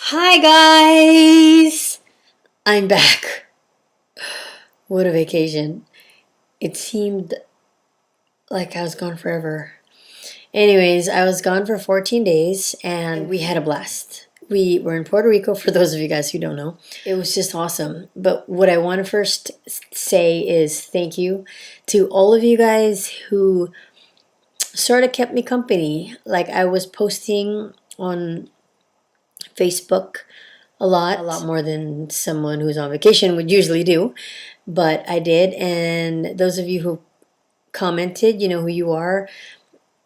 Hi guys! I'm back. What a vacation. It seemed like I was gone forever. Anyways, I was gone for 14 days and we had a blast. We were in Puerto Rico, for those of you guys who don't know. It was just awesome. But what I want to first say is thank you to all of you guys who sort of kept me company. Like I was posting on Facebook a lot more than someone who's on vacation would usually do, but I did. And those of you who commented, you know who you are.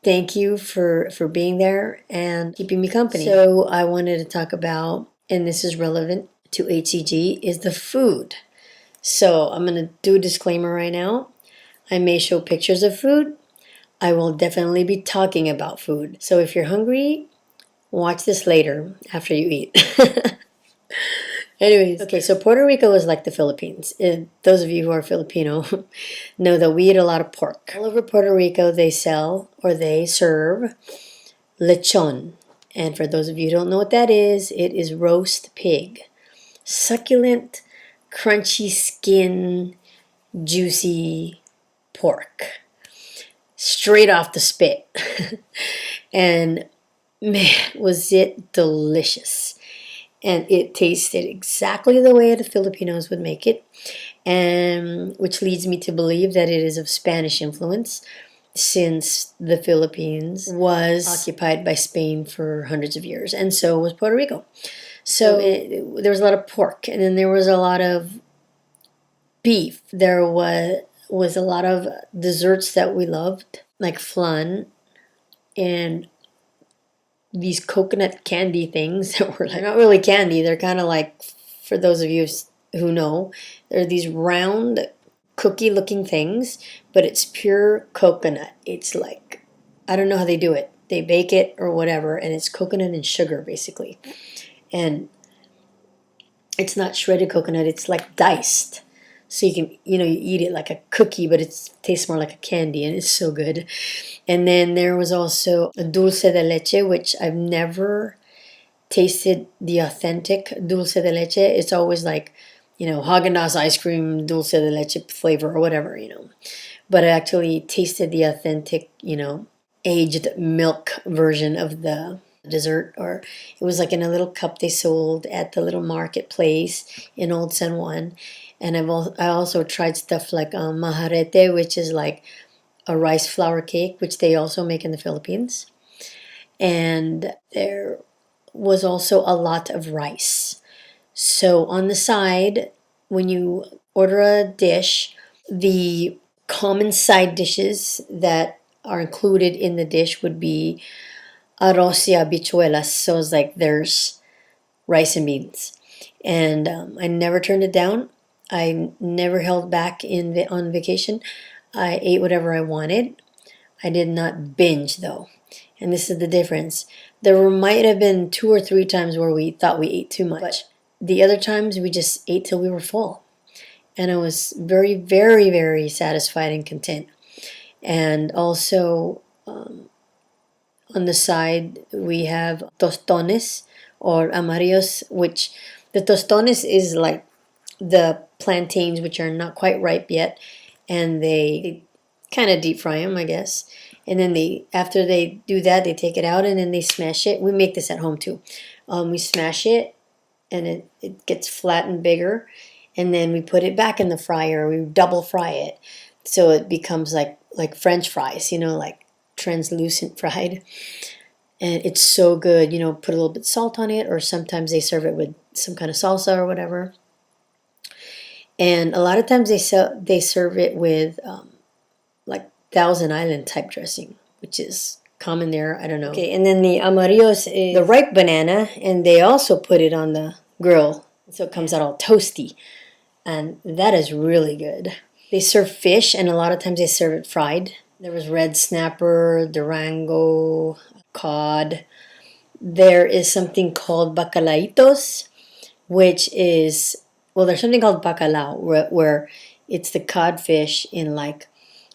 Thank you for being there and keeping me company. So I wanted to talk about, and this is relevant to HCG, is the food. So I'm gonna do a disclaimer right now. I may show pictures of food. I will definitely be talking about food. So if you're hungry, watch this later after you eat. Anyways, okay, so Puerto Rico is like the Philippines. Those of you who are Filipino know that we eat a lot of pork. All over Puerto Rico, they sell or they serve lechon. And for those of you who don't know what that is, it is roast pig. Succulent, crunchy skin, juicy pork. Straight off the spit. And man, was it delicious. And it tasted exactly the way the Filipinos would make it, and which leads me to believe that it is of Spanish influence, since the Philippines was occupied by Spain for hundreds of years, and so was Puerto Rico. So there was a lot of pork, and then there was a lot of beef. There was a lot of desserts that we loved, like flan and these coconut candy things that were like not really candy. They're kind of like, for those of you who know, they're these round cookie looking things, but it's pure coconut. It's like, I don't know how they do it. They bake it or whatever, and it's coconut and sugar basically. And it's not shredded coconut, it's like diced. So you can, you eat it like a cookie, but it tastes more like a candy, and it's so good. And then there was also a dulce de leche, which I've never tasted the authentic dulce de leche. It's always like, Haagen-Dazs ice cream, dulce de leche flavor or whatever. But I actually tasted the authentic, aged milk version of the dessert, or it was like in a little cup they sold at the little marketplace in Old San Juan. And I also tried stuff like majarete, which is like a rice flour cake, which they also make in the Philippines. And there was also a lot of rice. So on the side, when you order a dish, the common side dishes that are included in the dish would be arroz y habichuelas. So it's like there's rice and beans. And I never turned it down. I never held back on vacation. I ate whatever I wanted. I did not binge though. And this is the difference. There might have been 2 or 3 times where we thought we ate too much. But the other times we just ate till we were full. And I was very, very, very satisfied and content. And also on the side we have tostones or amarillos, which the tostones is like the plantains which are not quite ripe yet, and they kind of deep fry them, I guess. And then after they do that, they take it out and then they smash it. We make this at home too. We smash it and it gets flat and bigger, and then we put it back in the fryer. We double fry it so it becomes like French fries, like translucent fried. And it's so good. Put a little bit of salt on it, or sometimes they serve it with some kind of salsa or whatever. And a lot of times they serve it with like Thousand Island type dressing, which is common there. I don't know. Okay, and then the amarillos is the ripe banana, and they also put it on the grill, so it comes out all toasty, and that is really good. They serve fish, and a lot of times they serve it fried. There was red snapper, Durango, cod. There is something called bacalaitos, which is, well, there's something called bacalao where it's the codfish in like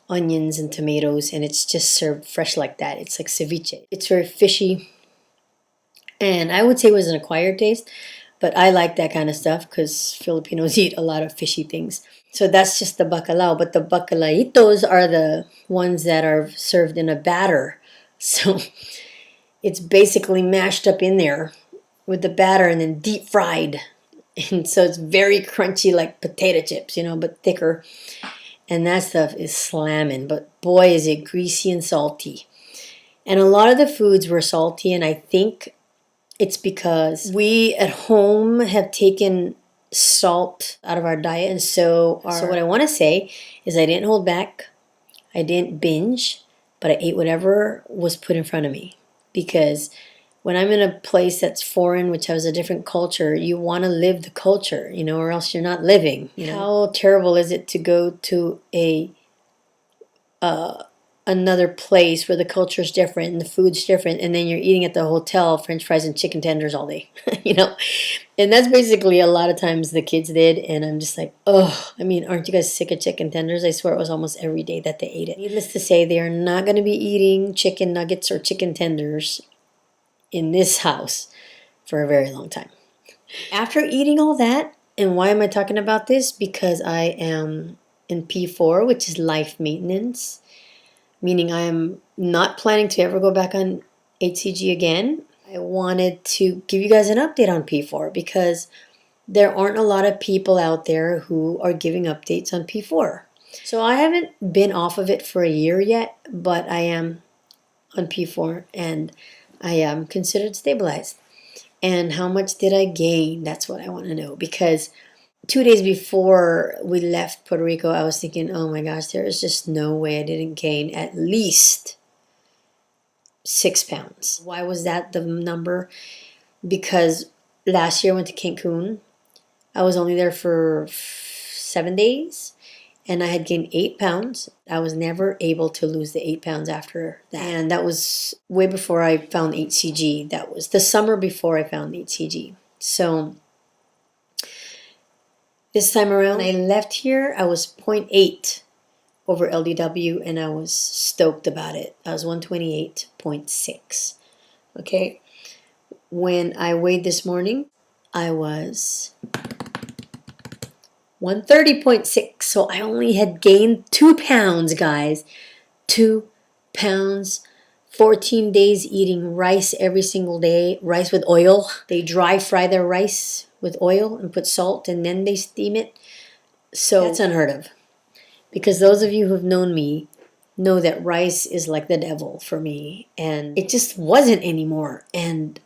onions and tomatoes, and it's just served fresh like that. It's like ceviche. It's very fishy And I would say it was an acquired taste, but I like that kind of stuff because Filipinos eat a lot of fishy things. So that's just the bacalao. But the bacalaitos are the ones that are served in a batter. So it's basically mashed up in there with the batter and then deep fried. And so it's very crunchy like potato chips, but thicker. And that stuff is slamming. But boy, is it greasy and salty. And a lot of the foods were salty, and I think it's because we at home have taken salt out of our diet. And so what I want to say is I didn't hold back. I didn't binge, but I ate whatever was put in front of me. Because when I'm in a place that's foreign, which has a different culture, you want to live the culture, or else you're not living. How terrible is it to go to another place where the culture's different and the food's different, and then you're eating at the hotel French fries and chicken tenders all day, And that's basically a lot of times the kids did, and I'm just like, oh, aren't you guys sick of chicken tenders? I swear it was almost every day that they ate it. Needless to say, they are not going to be eating chicken nuggets or chicken tenders in this house for a very long time. After eating all that, and why am I talking about this? Because I am in P4, which is life maintenance, meaning I am not planning to ever go back on HCG again. I wanted to give you guys an update on P4 because there aren't a lot of people out there who are giving updates on P4. So I haven't been off of it for a year yet, but I am on P4 and I am considered stabilized. And how much did I gain? That's what I want to know, because 2 days before we left Puerto Rico, I was thinking, oh my gosh, there is just no way I didn't gain at least 6 pounds. Why was that the number? Because last year I went to Cancun. I was only there for 7 days and I had gained 8 pounds. I was never able to lose the 8 pounds after that. And that was way before I found HCG. That was the summer before I found HCG. So this time around, when I left here, I was 0.8 over LDW, and I was stoked about it. I was 128.6. Okay? When I weighed this morning, I was 130.6. So I only had gained 2 pounds, guys. 2 pounds. 14 days eating rice every single day. Rice with oil. They dry fry their rice with oil and put salt, and then they steam it. So that's unheard of. Because those of you who've known me know that rice is like the devil for me. And it just wasn't anymore. And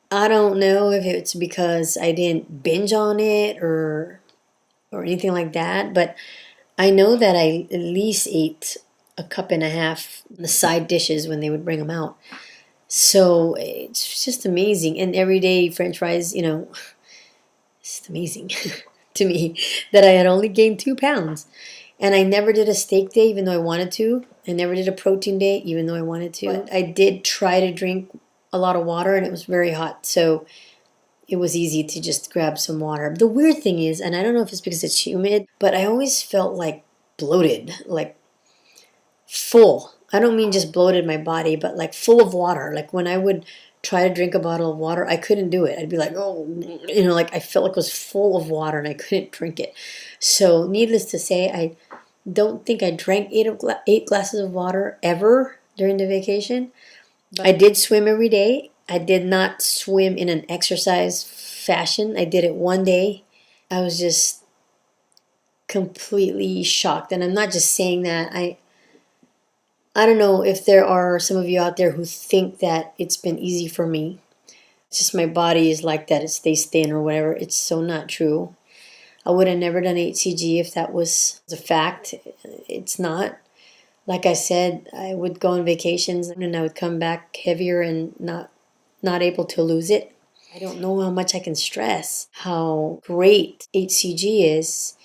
I don't know if it's because I didn't binge on it or anything like that. But I know that I at least ate a cup and a half the side dishes when they would bring them out. So it's just amazing. And everyday French fries, it's amazing to me that I had only gained 2 pounds. And I never did a steak day even though I wanted to. I never did a protein day even though I wanted to. But I did try to drink a lot of water and it was very hot. So it was easy to just grab some water. The weird thing is, and I don't know if it's because it's humid, but I always felt like bloated, like full. I don't mean just bloated my body, but like full of water. Like when I would try to drink a bottle of water, I couldn't do it. I'd be like, oh, like I felt like it was full of water and I couldn't drink it. So needless to say, I don't think I drank 8 glasses of water ever during the vacation. But I did swim every day. I did not swim in an exercise fashion. I did it one day. I was just completely shocked. And I'm not just saying that. I don't know if there are some of you out there who think that it's been easy for me. It's just my body is like that. It stays thin or whatever. It's so not true. I would have never done HCG if that was a fact. It's not. Like I said, I would go on vacations and I would come back heavier and not able to lose it. I don't know how much I can stress how great HCG is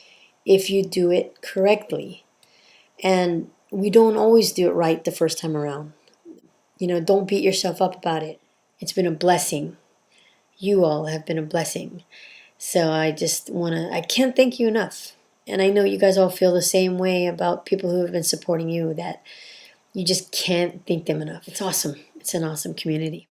if you do it correctly. And we don't always do it right the first time around. Don't beat yourself up about it. It's been a blessing. You all have been a blessing. So I can't thank you enough. And I know you guys all feel the same way about people who have been supporting you, that you just can't thank them enough. It's awesome. It's an awesome community.